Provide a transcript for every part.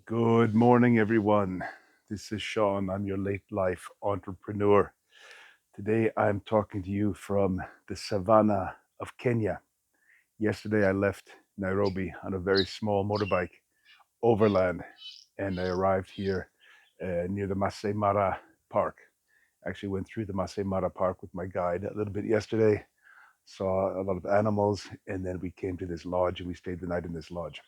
Good morning, everyone. This is Sean. I'm your late life entrepreneur. Today, I'm talking to you from the savanna of Kenya. Yesterday, I left Nairobi on a very small motorbike overland, and I arrived here near the Masai Mara Park. Actually, went through the Masai Mara Park with my guide a little bit yesterday, saw a lot of animals, and then we came to this lodge and we stayed the night in this lodge.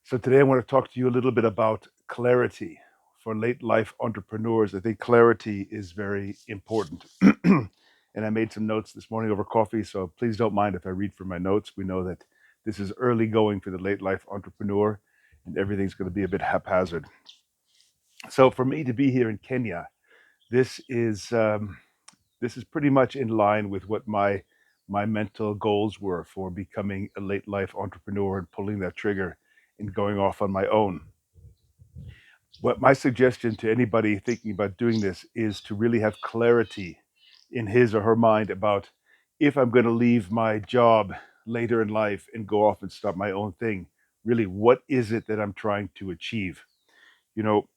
So today I want to talk to you a little bit about clarity. For late life entrepreneurs, I think clarity is very important. And I made some notes this morning over coffee, so please don't mind if I read from my notes. We know that this is early going for the late life entrepreneur, and everything's going to be a bit haphazard. So for me to be here in Kenya, this is this is pretty much in line with what my mental goals were for becoming a late life entrepreneur and pulling that trigger and going off on my own. What my suggestion to anybody thinking about doing this is to really have clarity in his or her mind about, if I'm going to leave my job later in life and go off and start my own thing, really, what is it that I'm trying to achieve? You know,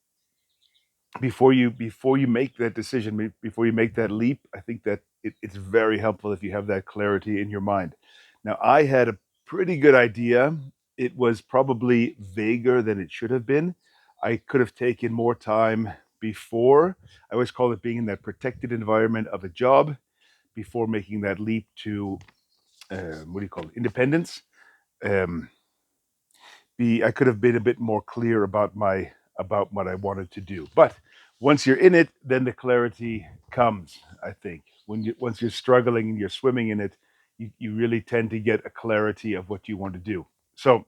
before you make that decision, before you make that leap, I think that it's very helpful if you have that clarity in your mind. Now, I had a pretty good idea. It was probably vaguer than it should have been. I could have taken more time before. I always call it being in that protected environment of a job before making that leap to what do you call it, independence. um, I could have been a bit more clear about what I wanted to do. But once you're in it, then the clarity comes. I think once you're struggling and you're swimming in it, you really tend to get a clarity of what you want to do. So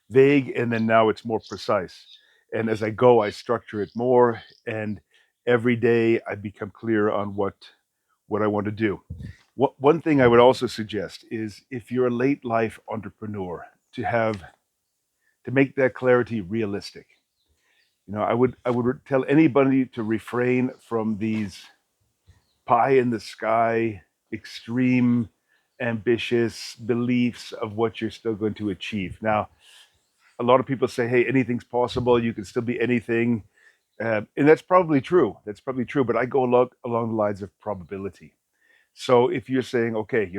vague, and then now it's more precise. And as I go, I structure it more, and every day I become clear on what I want to do. One thing I would also suggest is, if you're a late life entrepreneur, to make that clarity realistic. I would tell anybody to refrain from these pie in the sky, extreme, ambitious beliefs of what you're still going to achieve. Now, a lot of people say, "Hey, anything's possible. You can still be anything," and that's probably true. That's probably true. But I go along the lines of probability. So if you're saying, okay,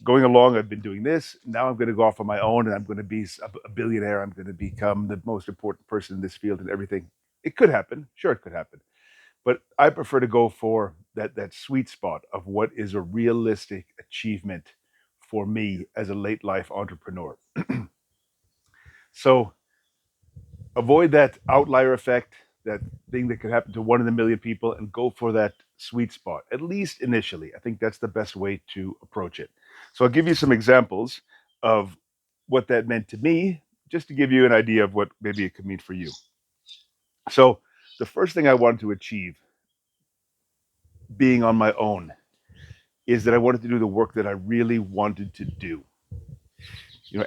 going along, I've been doing this. Now I'm going to go off on my own, and I'm going to be a billionaire. I'm going to become the most important person in this field and everything. It could happen. Sure, it could happen. But I prefer to go for that sweet spot of what is a realistic achievement for me as a late life entrepreneur. So avoid that outlier effect, that thing that could happen to one in a million people, and go for that sweet spot, at least initially. I think that's the best way to approach it. So I'll give you some examples of what that meant to me, just to give you an idea of what maybe it could mean for you. So the first thing I wanted to achieve, being on my own, is that I wanted to do the work that I really wanted to do.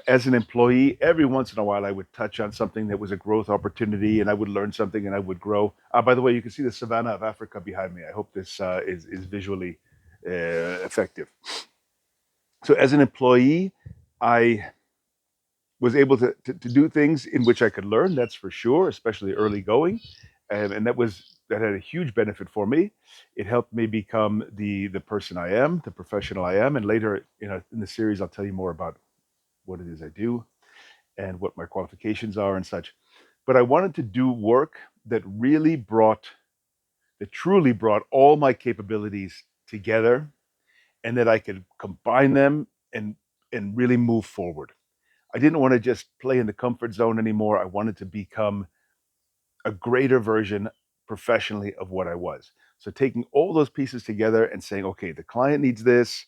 As an employee, every once in a while I would touch on something that was a growth opportunity, and I would learn something and I would grow. By the way, you can see the savanna of Africa behind me. I hope this is visually effective. So as an employee, I was able to do things in which I could learn, that's for sure, especially early going. And that had a huge benefit for me. It helped me become the person I am, the professional I am. And later, in the series, I'll tell you more about what it is I do and what my qualifications are and such. But I wanted to do work that truly brought all my capabilities together, and that I could combine them and really move forward. I didn't want to just play in the comfort zone anymore. I wanted to become a greater version professionally of what I was. So taking all those pieces together and saying, okay, the client needs this,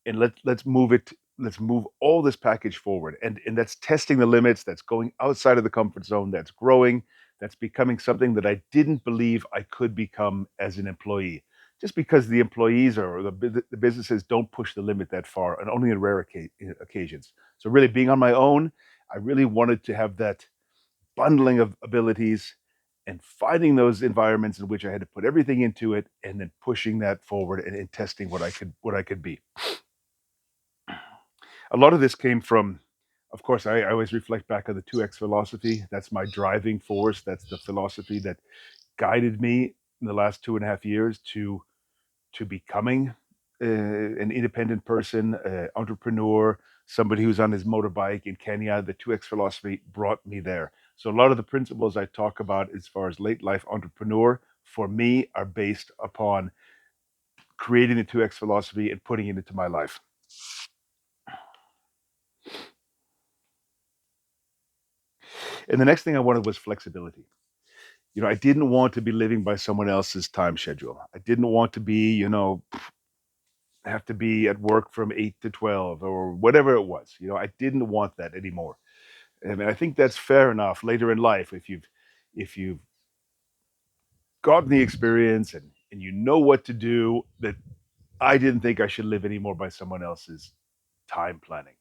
and let's move all this package forward, and that's testing the limits, that's going outside of the comfort zone, that's growing, that's becoming something that I didn't believe I could become as an employee, just because the employees or the businesses don't push the limit that far, and only in rare occasions. So really, being on my own, I really wanted to have that bundling of abilities and finding those environments in which I had to put everything into it, and then pushing that forward, and testing what I could be. A lot of this came from Of course, I always reflect back on the 2X philosophy. That's my driving force. That's the philosophy that guided me in the last 2.5 years to becoming an independent person, entrepreneur, somebody who's on his motorbike in Kenya. The 2X philosophy brought me there. So a lot of the principles I talk about as far as late life entrepreneur for me are based upon creating the 2X philosophy and putting it into my life. And the next thing I wanted was flexibility. I didn't want to be living by someone else's time schedule. I didn't want to be, have to be at work from 8 to 12 or whatever it was. I didn't want that anymore. I mean, I think that's fair enough later in life if you've gotten the experience and you know what to do. That I didn't think I should live anymore by someone else's time planning.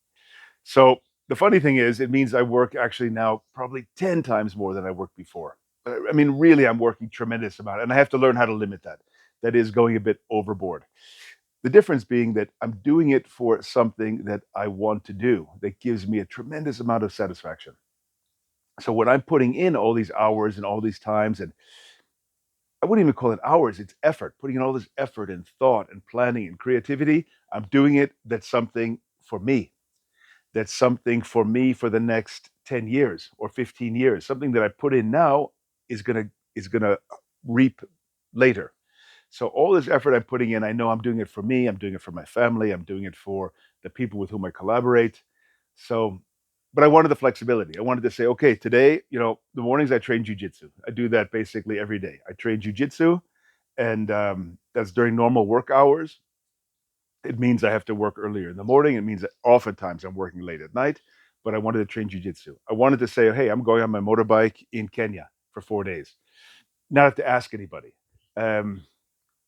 So the funny thing is, it means I work actually now probably 10 times more than I worked before. I mean, really, I'm working tremendous amount, and I have to learn how to limit that. That is going a bit overboard. The difference being that I'm doing it for something that I want to do that gives me a tremendous amount of satisfaction. So when I'm putting in all these hours and all these times, and I wouldn't even call it hours, it's effort, putting in all this effort and thought and planning and creativity, I'm doing it. That's something for me. That's something for me for the next 10 years or 15 years. Something that I put in now is gonna reap later. So all this effort I'm putting in, I know I'm doing it for me, I'm doing it for my family, I'm doing it for the people with whom I collaborate. So, but I wanted the flexibility. I wanted to say, okay, today, the mornings I train jujitsu. I do that basically every day. I train jujitsu, and that's during normal work hours. It means I have to work earlier in the morning. It means that oftentimes I'm working late at night, but I wanted to train jujitsu. I wanted to say, hey, I'm going on my motorbike in Kenya for 4 days. Not have to ask anybody. Um,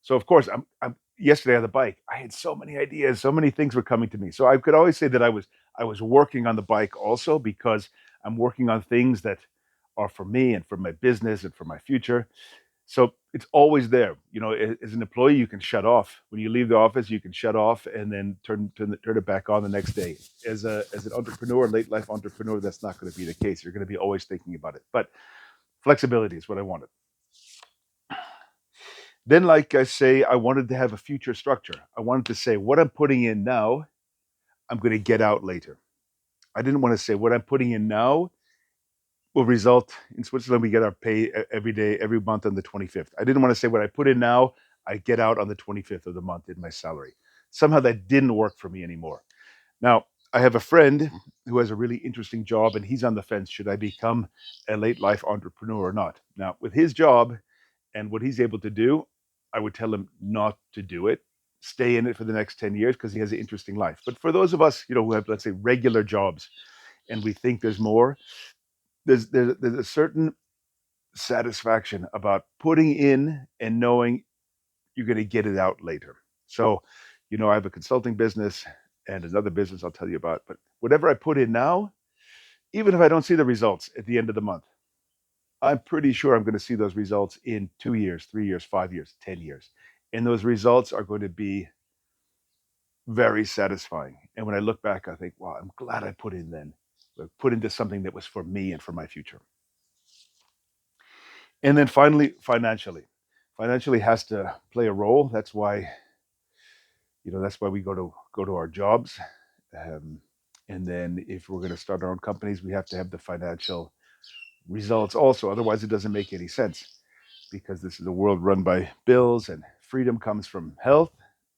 so of course, I'm yesterday on the bike. I had so many ideas, so many things were coming to me. So I could always say that I was working on the bike also because I'm working on things that are for me and for my business and for my future. So it's always there. As an employee, you can shut off. When you leave the office, you can shut off and then turn it back on the next day. As an entrepreneur, late life entrepreneur, that's not going to be the case. You're going to be always thinking about it. But flexibility is what I wanted. Then, like I say, I wanted to have a future structure. I wanted to say what I'm putting in now, I'm going to get out later. I didn't want to say what I'm putting in now will result in Switzerland. We get our pay every day, every month on the 25th. I didn't want to say what I put in now, I get out on the 25th of the month in my salary. Somehow that didn't work for me anymore. Now, I have a friend who has a really interesting job, and he's on the fence. Should I become a late life entrepreneur or not? Now, with his job and what he's able to do, I would tell him not to do it. Stay in it for the next 10 years because he has an interesting life. But for those of us, who have, let's say, regular jobs and we think there's more, there's a certain satisfaction about putting in and knowing you're going to get it out later. So, I have a consulting business and another business I'll tell you about. But whatever I put in now, even if I don't see the results at the end of the month, I'm pretty sure I'm going to see those results in 2 years, 3 years, 5 years, 10 years. And those results are going to be very satisfying. And when I look back, I think, wow, I'm glad I put in then, put into something that was for me and for my future. And then finally, financially has to play a role. That's why we go to our jobs. Um, and then if we're going to start our own companies, we have to have the financial results also. Otherwise, it doesn't make any sense because this is a world run by bills, and freedom comes from health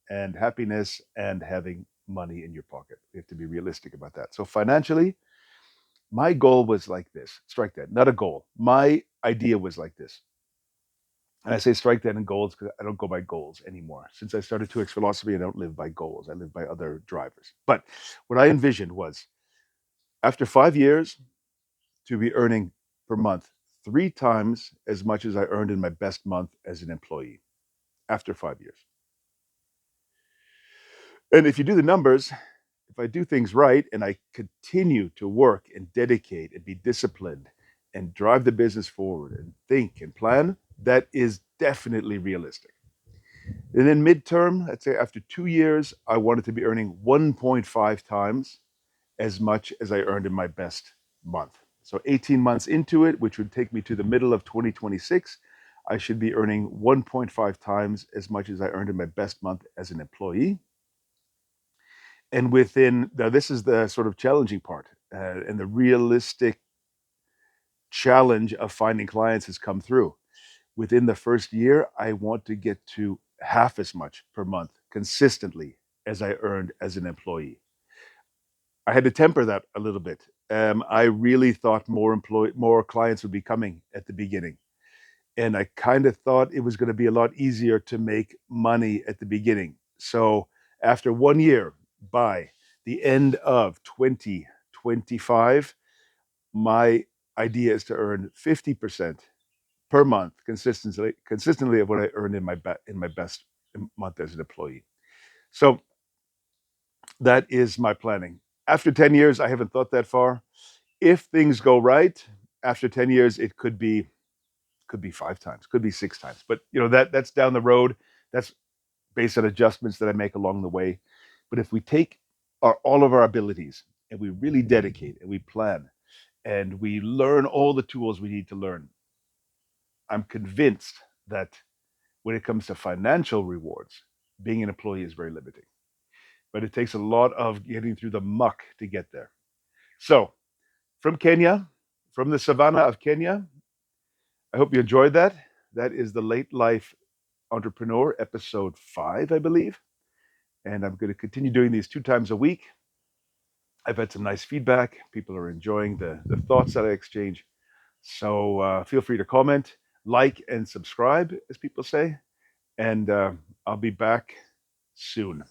and happiness and having money in your pocket. We have to be realistic about that. So financially, my goal was like this. Strike that, not a goal. My idea was like this. And I say strike that in goals because I don't go by goals anymore. Since I started 2X philosophy, I don't live by goals. I live by other drivers. But what I envisioned was after 5 years to be earning per month 3 times as much as I earned in my best month as an employee after 5 years. And if you do the numbers, if I do things right and I continue to work and dedicate and be disciplined and drive the business forward and think and plan, that is definitely realistic. And then midterm, I'd say after 2 years, I wanted to be earning 1.5 times as much as I earned in my best month. So 18 months into it, which would take me to the middle of 2026, I should be earning 1.5 times as much as I earned in my best month as an employee. And within, now this is the sort of challenging part, and the realistic challenge of finding clients has come through. Within the first year, I want to get to half as much per month consistently as I earned as an employee. I had to temper that a little bit. I really thought more clients would be coming at the beginning, and I kind of thought it was going to be a lot easier to make money at the beginning. So after 1 year, by the end of 2025, my idea is to earn 50% per month consistently of what I earned in my best month as an employee. So that is my planning. After 10 years, I haven't thought that far. If things go right, after 10 years, it could be 5 times, could be 6 times. But that's down the road. That's based on adjustments that I make along the way. But if we take all of our abilities and we really dedicate and we plan and we learn all the tools we need to learn, I'm convinced that when it comes to financial rewards, being an employee is very limiting. But it takes a lot of getting through the muck to get there. So, from Kenya, from the savannah of Kenya, I hope you enjoyed that. That is the Late Life Entrepreneur, episode 5, I believe. And I'm going to continue doing these 2 times a week. I've had some nice feedback. People are enjoying the thoughts that I exchange. So feel free to comment, like, and subscribe, as people say. And I'll be back soon.